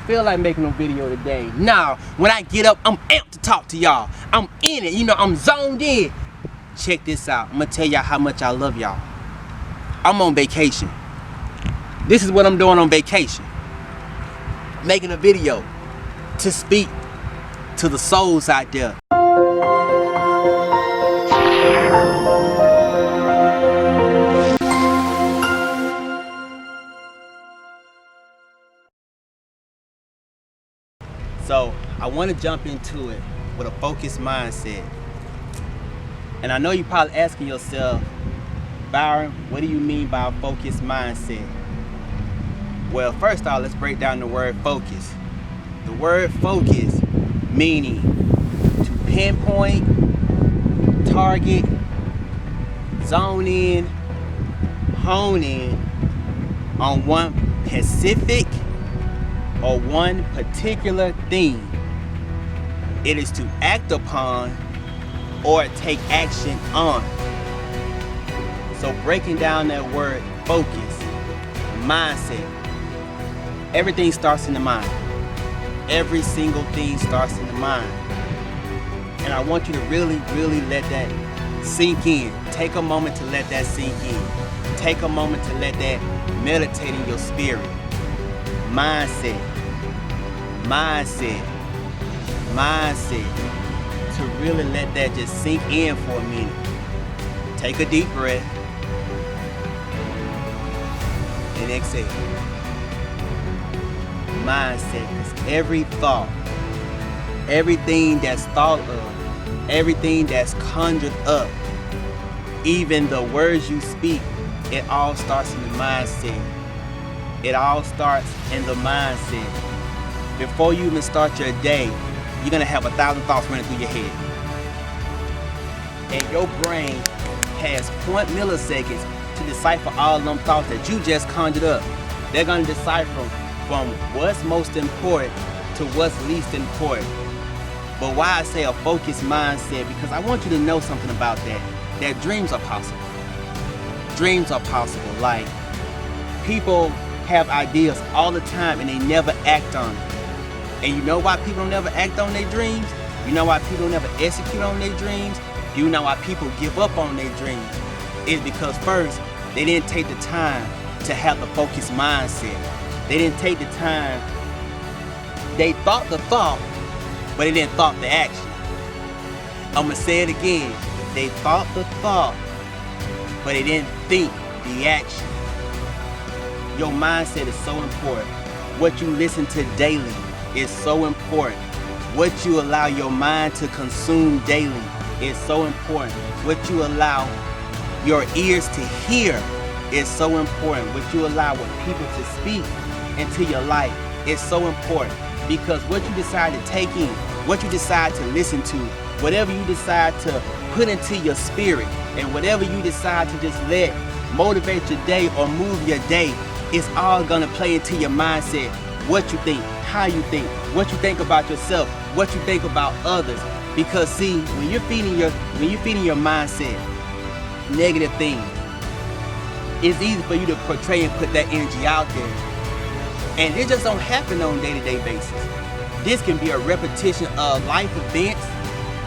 feel like making no video today. Nah, when I get up, I'm amped to talk to y'all. I'm in it, you know, I'm zoned in. Check this out. I'm gonna tell y'all how much I love y'all. I'm on vacation. This is what I'm doing on vacation. Making a video to speak to the souls out there. So I want to jump into it with a focused mindset. And I know you're probably asking yourself, Byron, what do you mean by a focused mindset? Well, first off, let's break down the word focus. The word focus meaning to pinpoint, target, zone in, hone in on one specific or one particular thing. It is to act upon or take action on. So breaking down that word focus, mindset, everything starts in the mind. Every single thing starts in the mind. And I want you to really, really let that sink in. Take a moment to let that sink in. Take a moment to let that meditate in your spirit. Mindset. Mindset. Mindset. To really let that just sink in for a minute. Take a deep breath. And exhale. Mindset. Because every thought, everything that's thought of, everything that's conjured up, even the words you speak, it all starts in the mindset. It all starts in the mindset. Before you even start your day, you're gonna have 1,000 thoughts running through your head. And your brain has 0.1 milliseconds to decipher all them thoughts that you just conjured up. They're gonna decipher from what's most important to what's least important. But why I say a focused mindset, because I want you to know something about that dreams are possible. Dreams are possible. Like, people have ideas all the time and they never act on it. And you know why people don't never act on their dreams? You know why people don't never execute on their dreams? You know why people give up on their dreams? It's because first, they didn't take the time to have the focused mindset. They didn't take the time. They thought the thought, but they didn't thought the action. I'm gonna say it again. They thought the thought, but they didn't think the action. Your mindset is so important. What you listen to daily is so important. What you allow your mind to consume daily is so important. What you allow your ears to hear is so important. What you allow people to speak into your life is so important. Because what you decide to take in, what you decide to listen to, whatever you decide to put into your spirit, and whatever you decide to just let motivate your day or move your day, it's all gonna play into your mindset. What you think, how you think, what you think about yourself, what you think about others. Because see, when you're feeding your mindset negative things, it's easy for you to portray and put that energy out there. And it just don't happen on a day-to-day basis. This can be a repetition of life events,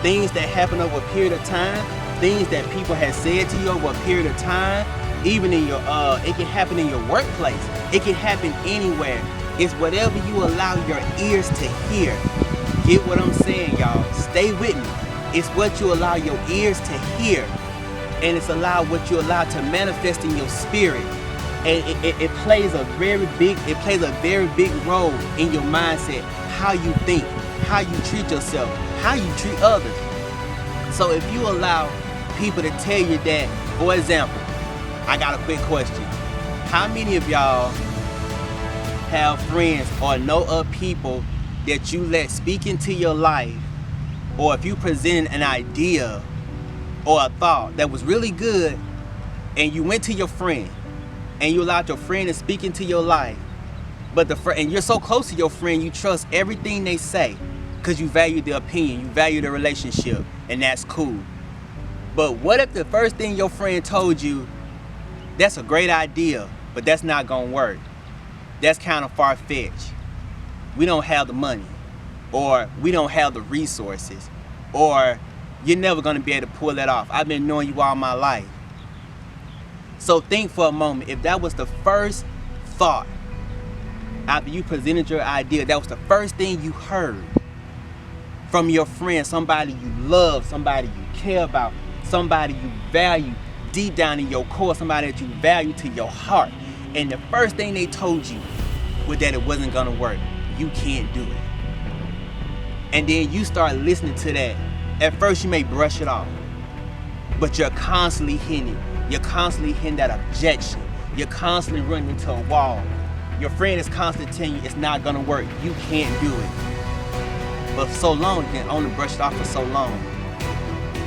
things that happen over a period of time, things that people have said to you over a period of time. Even in your, it can happen in your workplace. It can happen anywhere. It's whatever you allow your ears to hear. Get what I'm saying, y'all? Stay with me. It's what you allow your ears to hear, and it's what you allow to manifest in your spirit. And it plays a very big role in your mindset. How you think, how you treat yourself, how you treat others. So if you allow people to tell you that, for example, I got a quick question. How many of y'all have friends or know of people that you let speak into your life, or if you presented an idea or a thought that was really good and you went to your friend and you allowed your friend to speak into your life, but and you're so close to your friend, you trust everything they say because you value their opinion, you value the relationship, and that's cool. But what if the first thing your friend told you, that's a great idea, but that's not gonna work? That's kind of far-fetched. we don't have the money, or we don't have the resources, or you're never gonna be able to pull that off. I've been knowing you all my life. So think for a moment, if that was the first thought after you presented your idea, that was the first thing you heard from your friend, somebody you love, somebody you care about, somebody you value deep down in your core, somebody that you value to your heart, and the first thing they told you was that it wasn't gonna work, you can't do it. And then you start listening to that. At first you may brush it off, but you're constantly hitting it. You're constantly hitting that objection. You're constantly running into a wall. Your friend is constantly telling you it's not gonna work, you can't do it. But for so long, you can only brush it off for so long.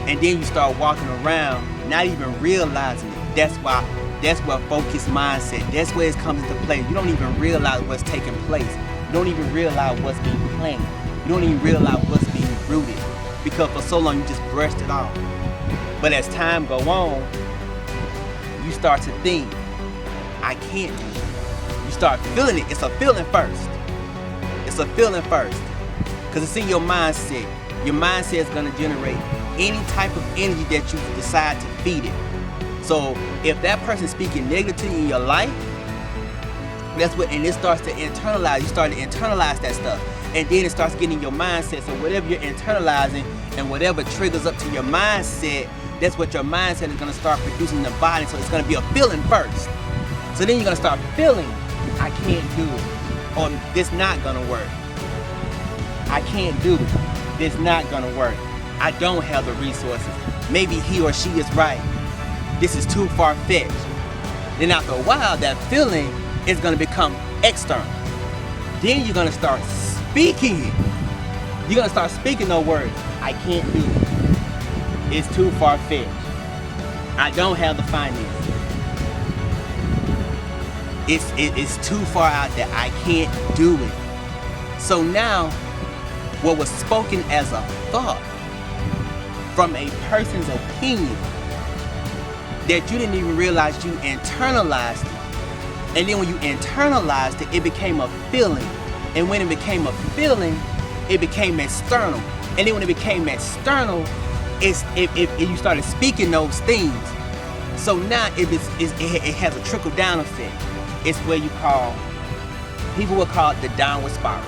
And then you start walking around, not even realizing it. That's where focused mindset, that's where it comes into play. You don't even realize what's taking place. You don't even realize what's being planted. You don't even realize what's being rooted. Because for so long, you just brushed it off. But as time goes on, you start to think, I can't do it. You start feeling it. It's a feeling first. It's a feeling first. Because it's in your mindset. Your mindset is going to generate any type of energy that you decide to feed it. So if that person's speaking negatively in your life, that's what, and it starts to internalize. You start to internalize that stuff. And then it starts getting in your mindset. So whatever you're internalizing and whatever triggers up to your mindset, that's what your mindset is going to start producing in the body. So it's going to be a feeling first. So then you're going to start feeling, I can't do it. Or this not going to work. I can't do it. This not going to work. I don't have the resources. Maybe he or she is right. This is too far-fetched. Then after a while, that feeling is going to become external. Then you're going to start speaking it. You're going to start speaking those words. I can't do it. It's too far-fetched. I don't have the finances. It's too far out there. I can't do it. So now, what was spoken as a thought from a person's opinion that you didn't even realize you internalized it. And then when you internalized it, it became a feeling. And when it became a feeling, it became external. And then when it became external, if you started speaking those things. So now it has a trickle down effect. It's where people will call it the downward spiral.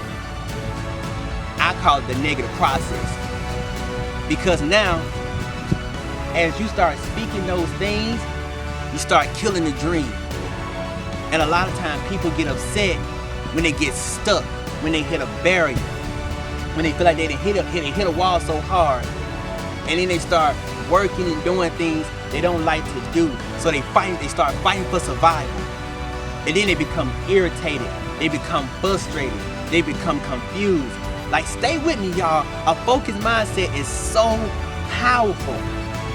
I call it the negative process. Because now, as you start speaking those things, you start killing the dream. And a lot of times people get upset when they get stuck, when they hit a barrier, when they feel like they hit a wall so hard. And then they start working and doing things they don't like to do. So they start fighting for survival. And then they become irritated, they become frustrated, they become confused. Like, stay with me, y'all. A focused mindset is so powerful.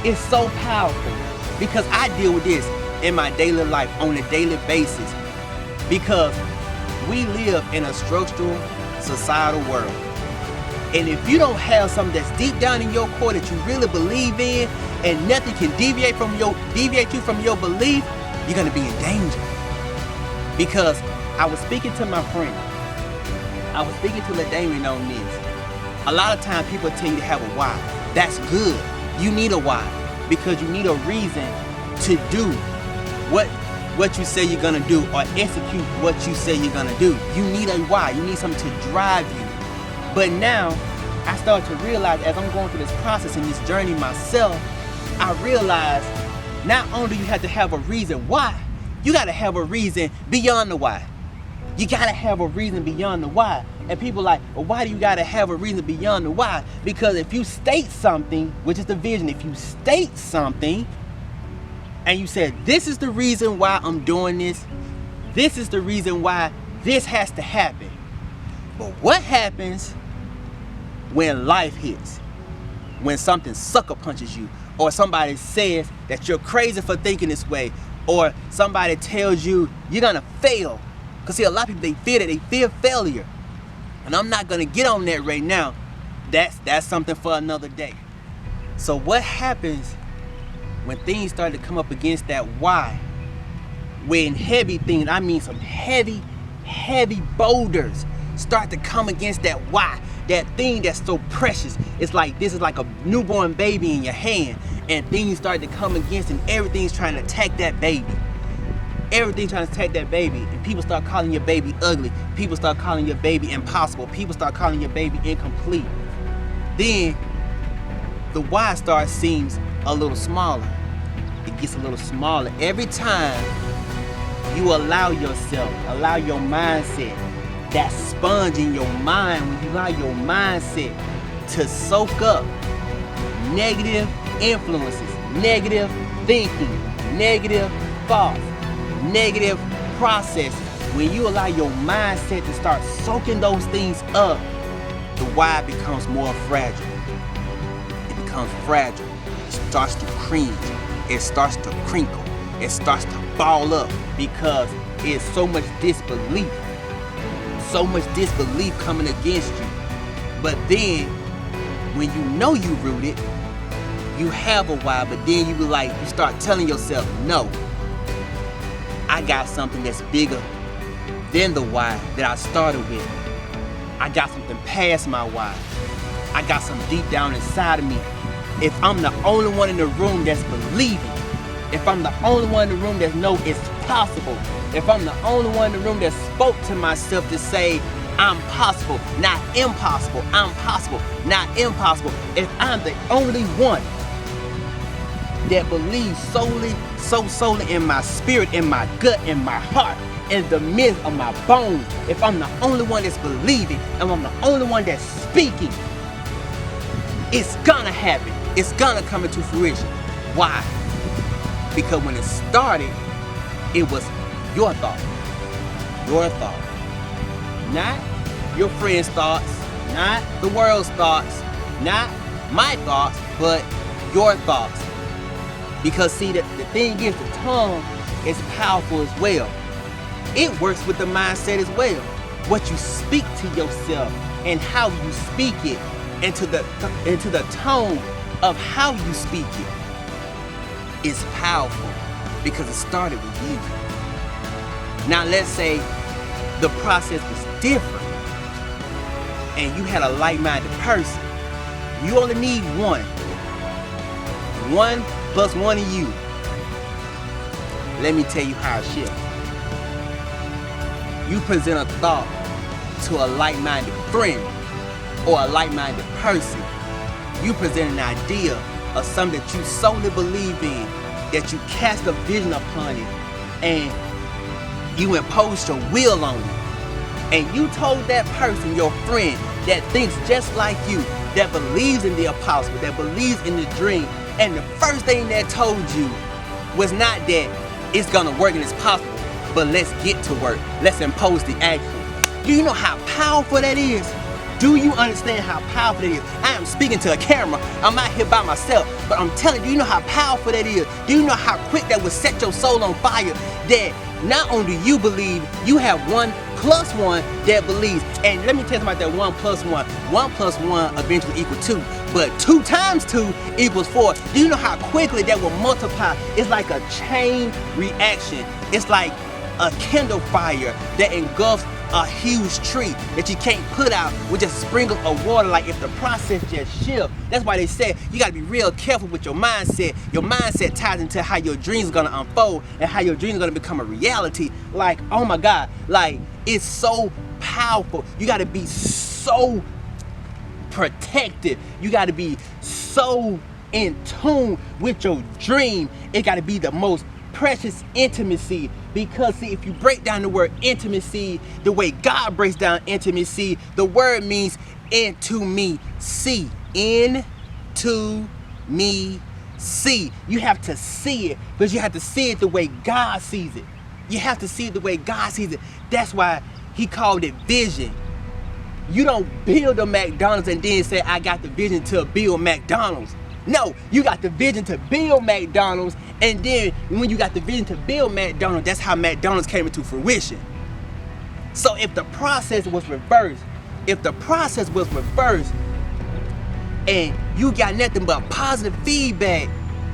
It's so powerful because I deal with this in my daily life on a daily basis because we live in a structural societal world. And if you don't have something that's deep down in your core that you really believe in and nothing can deviate you from your belief, you're gonna be in danger. Because I was speaking to my friend. I was speaking to LlGHT on this. A lot of times people tell you to have a why. That's good. You need a why because you need a reason to do what you say you're gonna do or execute what you say you're gonna do. You need a why. You need something to drive you. But now I start to realize as I'm going through this process and this journey myself, I realize not only do you have to have a reason why, you gotta have a reason beyond the why. You gotta have a reason beyond the why. And people are like, well, why do you gotta have a reason beyond the why? Because if you state something, which is the vision, if you state something and you said, this is the reason why I'm doing this, this is the reason why this has to happen. But what happens when life hits? When something sucker punches you, or somebody says that you're crazy for thinking this way, or somebody tells you you're gonna fail. Because see, a lot of people, they fear failure. And I'm not gonna get on that right now. That's something for another day. So what happens when things start to come up against that why? When heavy things, I mean some heavy boulders start to come against that why, that thing that's so precious. It's like this is like a newborn baby in your hand, and things start to come against, and everything's trying to attack that baby. Everything trying to attack that baby, and people start calling your baby ugly. People start calling your baby impossible. People start calling your baby incomplete. Then the why seems a little smaller. It gets a little smaller every time you allow yourself, allow your mindset, that sponge in your mind, when you allow your mindset to soak up negative influences, negative thinking, negative thoughts, negative processes. When you allow your mindset to start soaking those things up, the why becomes more fragile. It becomes fragile. It starts to cringe. It starts to crinkle. It starts to ball up because it's so much disbelief. So much disbelief coming against you. But then, when you know you rooted, you have a why, but then you start telling yourself, no, I got something that's bigger than the why that I started with. I got something past my why. I got something deep down inside of me. If I'm the only one in the room that's believing, if I'm the only one in the room that knows it's possible, if I'm the only one in the room that spoke to myself to say, I'm possible, not impossible, I'm possible, not impossible, if I'm the only one that believes solely in my spirit, in my gut, in my heart, in the midst of my bones, if I'm the only one that's believing, and I'm the only one that's speaking, it's gonna happen. It's gonna come into fruition. Why? Because when it started, it was your thought. Your thought. Not your friend's thoughts, not the world's thoughts, not my thoughts, but your thoughts. Because see, the thing is, the tongue is powerful as well. It works with the mindset as well. What you speak to yourself and how you speak it, into the tone of how you speak it is powerful because it started with you. Now let's say the process was different and you had a like-minded person. You only need one. 1 + 1 of you. Let me tell you how it shifts. You present a thought to a like-minded friend or a like-minded person. You present an idea of something that you solely believe in, that you cast a vision upon it, and you imposed your will on it. And you told that person, your friend, that thinks just like you, that believes in the impossible, that believes in the dream, and the first thing that told you was not that it's gonna work and it's possible, but let's get to work. Let's impose the action. Do you know how powerful that is? Do you understand how powerful it is? I am speaking to a camera. I'm out here by myself, but I'm telling you, do you know how powerful that is? Do you know how quick that will set your soul on fire? That not only you believe, you have 1 + 1 that believes. And let me tell you about that 1 + 1. 1 + 1 eventually equals 2, but 2 × 2 = 4. Do you know how quickly that will multiply? It's like a chain reaction. It's like a kindle fire that engulfs a huge tree that you can't put out with just a sprinkle of water. Like if the process just shifts. That's why they say you gotta be real careful with your mindset. Your mindset ties into how your dreams are gonna unfold and how your dreams are gonna become a reality. Like, oh my God, like it's so powerful. You gotta be so protective. You gotta be so in tune with your dream. It gotta be the most precious intimacy, because see, if you break down the word intimacy the way God breaks down intimacy, the word means into me see. Into me see. You have to see it, but you have to see it the way God sees it. You have to see it the way God sees it. That's why he called it vision. You don't build a McDonald's and then say, I got the vision to build McDonald's. No, you got the vision to build McDonald's, and then when you got the vision to build McDonald's, that's how McDonald's came into fruition. So if the process was reversed, and you got nothing but positive feedback,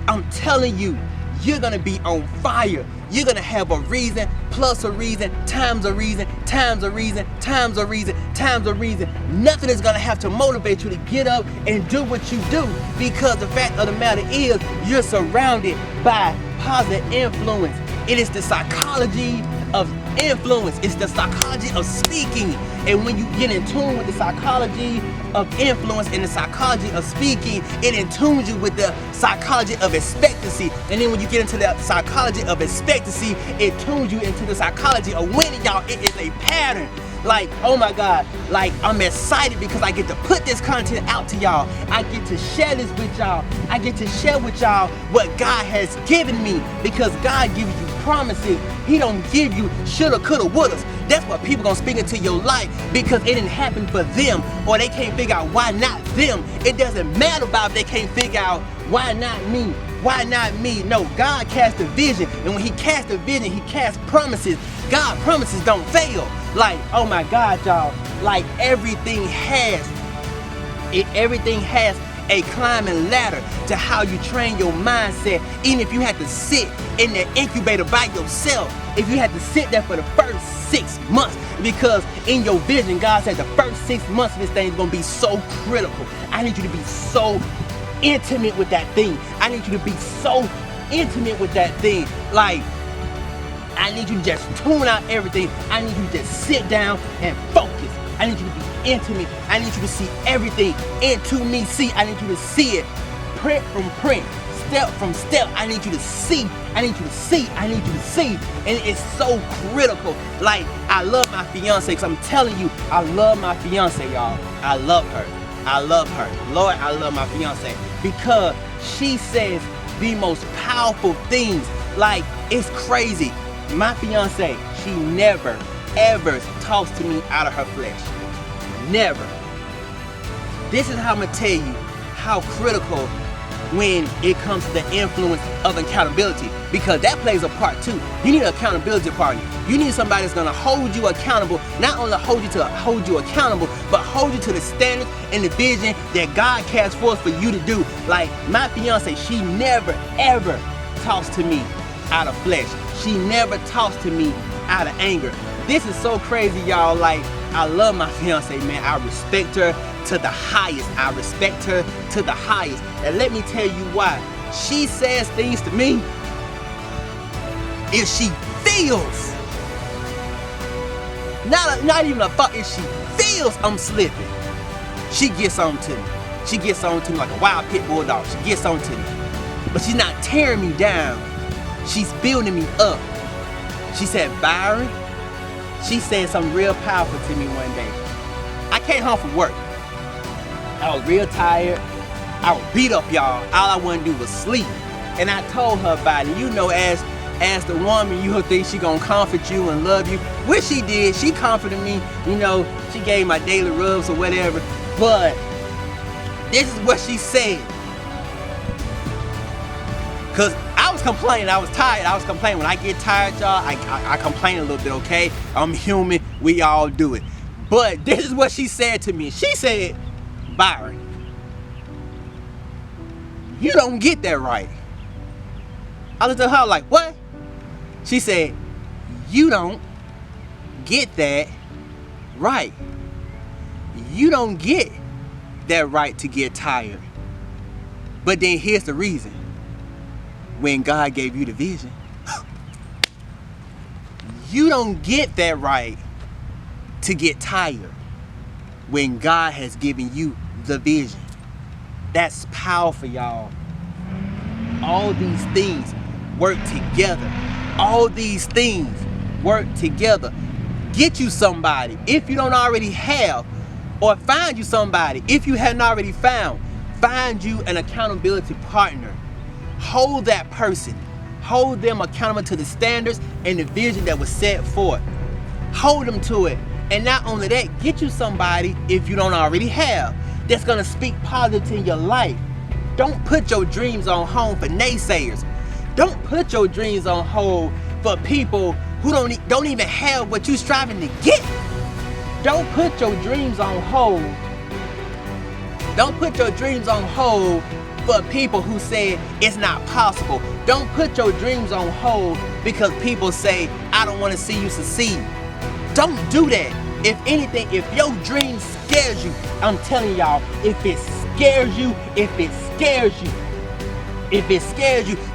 I'm telling you, you're gonna be on fire. You're gonna have a reason, plus a reason, times a reason, times a reason, times a reason, times a reason. Nothing is gonna have to motivate you to get up and do what you do, because the fact of the matter is you're surrounded by positive influence. It is the psychology of influence. It's the psychology of speaking. And when you get in tune with the psychology of influence and the psychology of speaking, it in tunes you with the psychology of expectancy. And then when you get into the psychology of expectancy, it tunes you into the psychology of winning, y'all. It is a pattern. Like, oh my God, like I'm excited because I get to put this content out to y'all. I get to share this with y'all. I get to share with y'all what God has given me, because God gives you promises. He don't give you shoulda, coulda, wouldas. That's what people gonna speak into your life, because it didn't happen for them, or they can't figure out why not them. It doesn't matter about if they can't figure out why not me. Why not me? No, God cast a vision, and when he cast a vision, he cast promises. God promises don't fail. Like, oh my God, y'all, like everything has a climbing ladder to how you train your mindset. Even if you had to sit in the incubator by yourself, if you had to sit there for the first 6 months, because in your vision, God said the first 6 months of this thing is gonna be so critical. I need you to be so intimate with that thing. I need you to be so intimate with that thing. Like, I need you to just tune out everything. I need you to just sit down and focus. I need you to be intimate. I need you to see everything into me. See, I need you to see it print from print, step from step. I need you to see. I need you to see. I need you to see. And it's so critical. Like, I love my fiance, because I'm telling you, I love my fiance, y'all. I love her. I love her. Lord, I love my fiance, because she says the most powerful things. Like, it's crazy. My fiance, she never, ever talks to me out of her flesh. Never. This is how I'm gonna tell you how critical when it comes to the influence of accountability, because that plays a part too. You need an accountability partner. You need somebody that's gonna hold you accountable, not only hold you accountable, but hold you to the standards and the vision that God cast forth for you to do. Like, my fiance, she never, ever talks to me out of flesh. She never talks to me out of anger. This is so crazy, y'all. Like, I love my fiance, man. I respect her to the highest. I respect her to the highest. And let me tell you why. She says things to me if she feels, not even a thought, if she feels I'm slipping, she gets on to me. She gets on to me like a wild pit bulldog. She gets on to me. But she's not tearing me down. She's building me up. She said, Byron, she said something real powerful to me one day. I came home from work. I was real tired. I was beat up, y'all. All I wanted to do was sleep. And I told her about it. You know, as the woman, you think she gonna comfort you and love you, which she did. She comforted me. You know, she gave my daily rubs or whatever. But this is what she said. Cause I was complaining, I was tired, I was complaining. When I get tired, y'all, I complain a little bit, okay? I'm human, we all do it. But this is what she said to me. She said, Byron, you don't get that right. I looked at her like, what? She said, you don't get that right. You don't get that right to get tired. But then here's the reason. When God gave you the vision, you don't get that right to get tired when God has given you the vision. That's powerful, y'all. All these things work together. All these things work together. Get you somebody if you don't already have, or find you somebody if you haven't already found. Find you an accountability partner. Hold that person. Hold them accountable to the standards and the vision that was set forth. Hold them to it. And not only that, get you somebody, if you don't already have, that's gonna speak positive in your life. Don't put your dreams on hold for naysayers. Don't put your dreams on hold for people who don't even have what you're striving to get. Don't put your dreams on hold. Don't put your dreams on hold for people who say it's not possible. Don't put your dreams on hold because people say, I don't want to see you succeed. Don't do that. If anything, if your dream scares you, I'm telling y'all, if it scares you,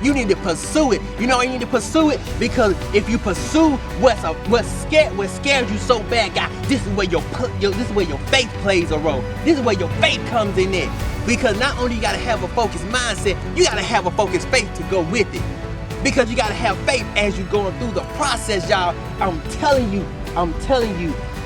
you need to pursue it. You know why you need to pursue it? Because if you pursue what scares you so bad, guys, this is where your faith plays a role. This is where your faith comes in there. Because not only you gotta have a focused mindset, you gotta have a focused faith to go with it. Because you gotta have faith as you're going through the process, y'all. I'm telling you,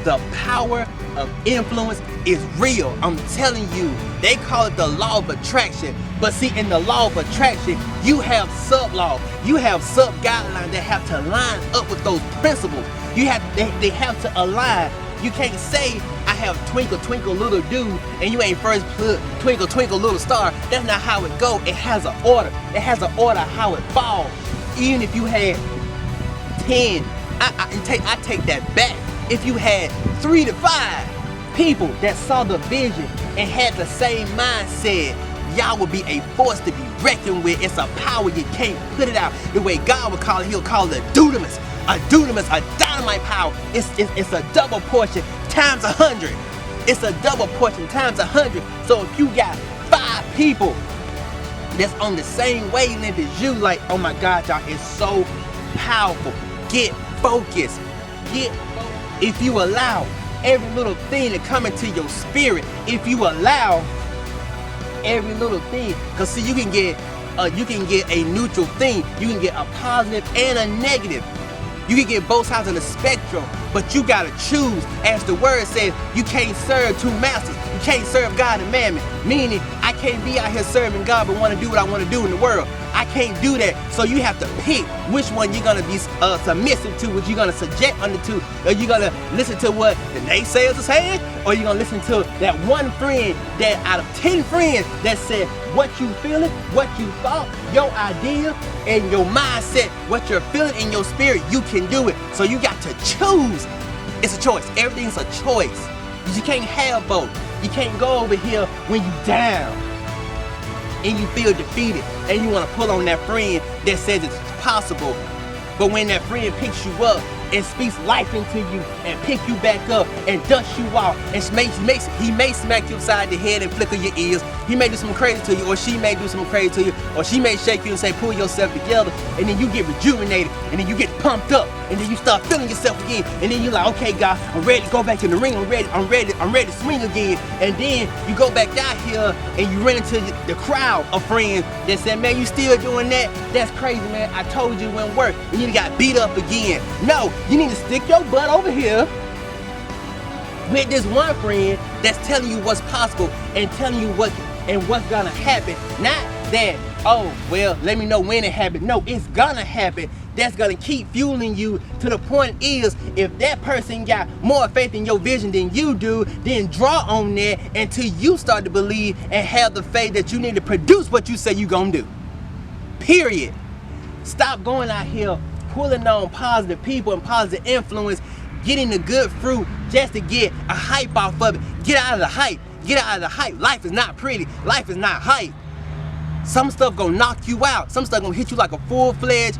the power of influence is real. I'm telling you, they call it the law of attraction. But see, in the law of attraction, you have sub-laws, you have sub-guidelines that have to line up with those principles. They have to align. You can't say, I have twinkle, twinkle, little dew, and you ain't first put twinkle, twinkle, little star. That's not how it go. It has an order. It has an order how it falls. Even if you had 10, I take that back. If you had 3 to 5 people that saw the vision and had the same mindset, y'all would be a force to be reckoned with. It's a power, you can't put it out. The way God would call it, he'll call it a dunamis, a dynamite power. It's a double portion times 100. It's a double portion times 100. So if you got 5 people that's on the same wavelength as you, like, oh my God, y'all, it's so powerful. Get focused. If you allow every little thing to come into your spirit, if you allow every little thing, because see, you can get a neutral thing, you can get a positive and a negative. You can get both sides of the spectrum, but you gotta choose. As the word says, you can't serve 2 masters. You can't serve God and mammon. Meaning, I can't be out here serving God but want to do what I want to do in the world. I can't do that. So you have to pick which one you're gonna be submissive to, which you're gonna subject unto to. Are you gonna listen to what the naysayers are saying, or you gonna listen to that one friend that out of 10 friends that said what you feeling, what you thought, your idea, and your mindset, what you're feeling in your spirit, you can do it. So you got to choose. It's a choice. Everything's a choice. You can't have both. You can't go over here when you down and you feel defeated and you want to pull on that friend that says it's possible. But when that friend picks you up and speaks life into you and pick you back up and dust you off and he may smack you upside the head and flicker your ears. He may do something crazy to you, or she may do something crazy to you, or she may shake you and say pull yourself together, and then you get rejuvenated and then you get pumped up and then you start feeling yourself again, and then you're like, okay God, I'm ready to go back to the ring, I'm ready to swing again. And then you go back out here and you run into the crowd of friends that said, man, you still doing that? That's crazy, man. I told you it wouldn't work. And you got beat up again. No, you need to stick your butt over here with this one friend that's telling you what's possible and telling you what's gonna happen. Not that, oh, well, let me know when it happens. No, it's gonna happen. That's gonna keep fueling you to the point is, if that person got more faith in your vision than you do, then draw on that until you start to believe and have the faith that you need to produce what you say you gonna do. Period. Stop going out here pulling on positive people and positive influence, getting the good fruit just to get a hype off of it. Get out of the hype. Get out of the hype. Life is not pretty. Life is not hype. Some stuff gonna knock you out. Some stuff gonna hit you like a full-fledged,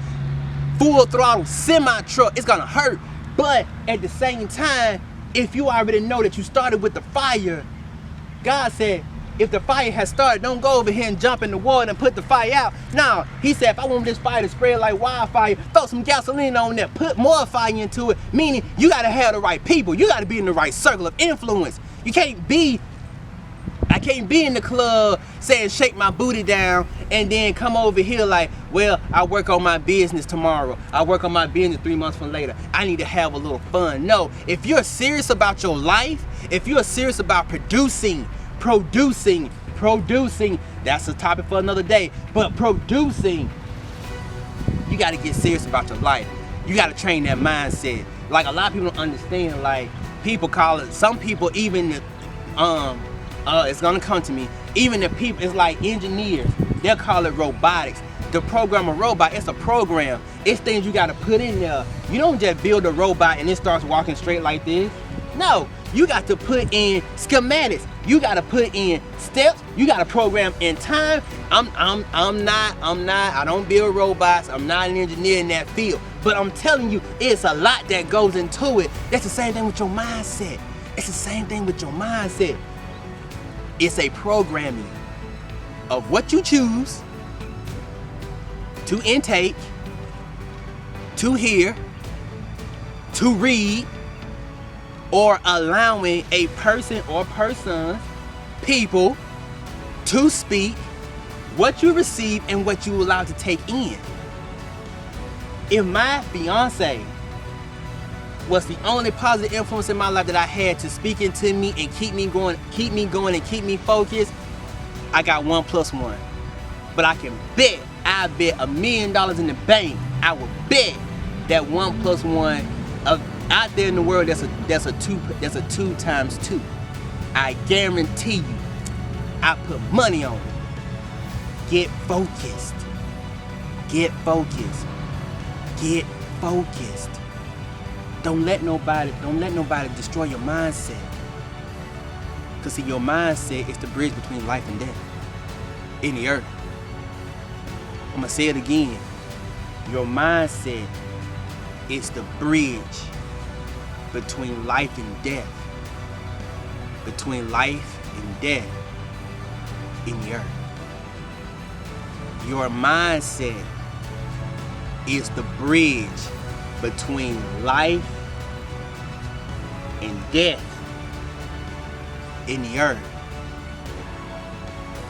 full-throttle semi-truck. It's gonna hurt. But at the same time, if you already know that you started with the fire, God said, if the fire has started, don't go over here and jump in the water and put the fire out. No, he said, if I want this fire to spread like wildfire, throw some gasoline on there, put more fire into it. Meaning, you gotta have the right people. You gotta be in the right circle of influence. I can't be in the club saying shake my booty down and then come over here like, well, I work on my business tomorrow. I work on my business 3 months from later. I need to have a little fun. No, if you're serious about your life, if you're serious about producing, that's a topic for another day, but producing, you got to get serious about your life. You got to train that mindset. Like, a lot of people don't understand, like, people call it, some people even, it's gonna come to me, even the people, it's like engineers, they'll call it robotics. The program a robot, it's a program. It's things you got to put in there. You don't just build a robot and it starts walking straight like this. No, You got to put in schematics. You got to put in steps. You got to program in time. I'm not, I don't build robots. I'm not an engineer in that field. But I'm telling you, it's a lot that goes into it. That's the same thing with your mindset. It's the same thing with your mindset. It's a programming of what you choose to intake, to hear, to read, or allowing a person or persons, people, to speak, what you receive and what you allow to take in. If my fiance was the only positive influence in my life that I had to speak into me and keep me going and keep me focused, I got 1 + 1. But I can bet, I bet $1 million in the bank, I would bet that 1 + 1 out there in the world, that's a 2 times 2. I guarantee you, I put money on it. Get focused. Get focused. Get focused. Don't let nobody destroy your mindset. Cause see, your mindset is the bridge between life and death in the earth. I'm gonna say it again. Your mindset is the bridge between life and death. Between life and death in the earth. Your mindset is the bridge between life and death in the earth.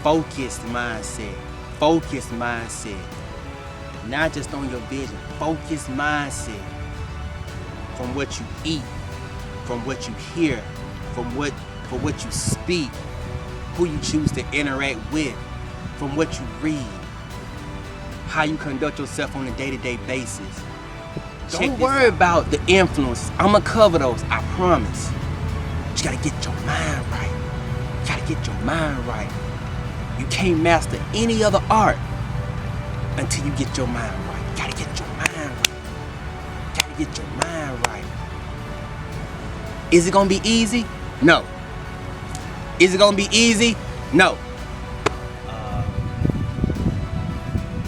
Focused mindset. Focused mindset. Not just on your vision. Focused mindset. From what you eat, from what you hear, from what you speak, who you choose to interact with, from what you read, how you conduct yourself on a day-to-day basis. Don't worry about the influences. I'ma cover those, I promise. But you gotta get your mind right. You gotta get your mind right. You can't master any other art until you get your mind right. You gotta get your mind right. You gotta get your mind right. Is it gonna be easy? No. Is it gonna be easy? No.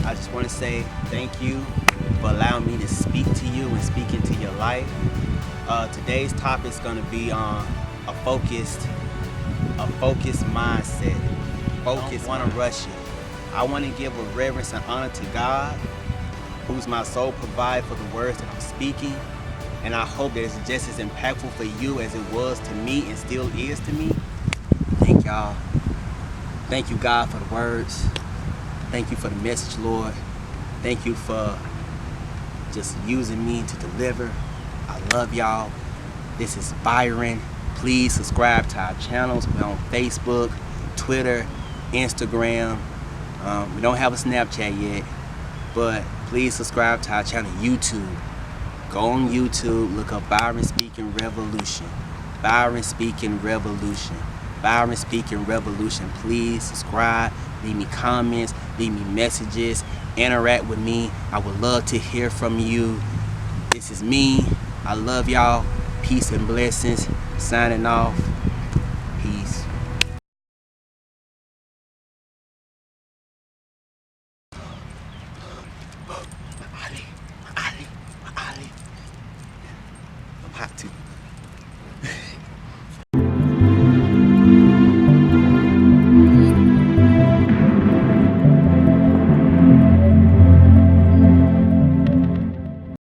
I just want to say thank you for allowing me to speak to you and speak into your life. Today's topic is going to be on a focused mindset. Focus. Want to rush it. I want to give a reverence and honor to God, who's my sole provider for the words that I'm speaking. And I hope that it's just as impactful for you as it was to me and still is to me. Thank y'all. Thank you, God, for the words. Thank you for the message, Lord. Thank you for just using me to deliver. I love y'all. This is Byron. Please subscribe to our channels. We're on Facebook, Twitter, Instagram. We don't have a Snapchat yet, but please subscribe to our channel, YouTube. Go on YouTube, look up Byron Speaking Revolution. Byron Speaking Revolution. Byron Speaking Revolution. Please subscribe. Leave me comments. Leave me messages. Interact with me. I would love to hear from you. This is me. I love y'all. Peace and blessings. Signing off. Peace. Ali. I'm hot too.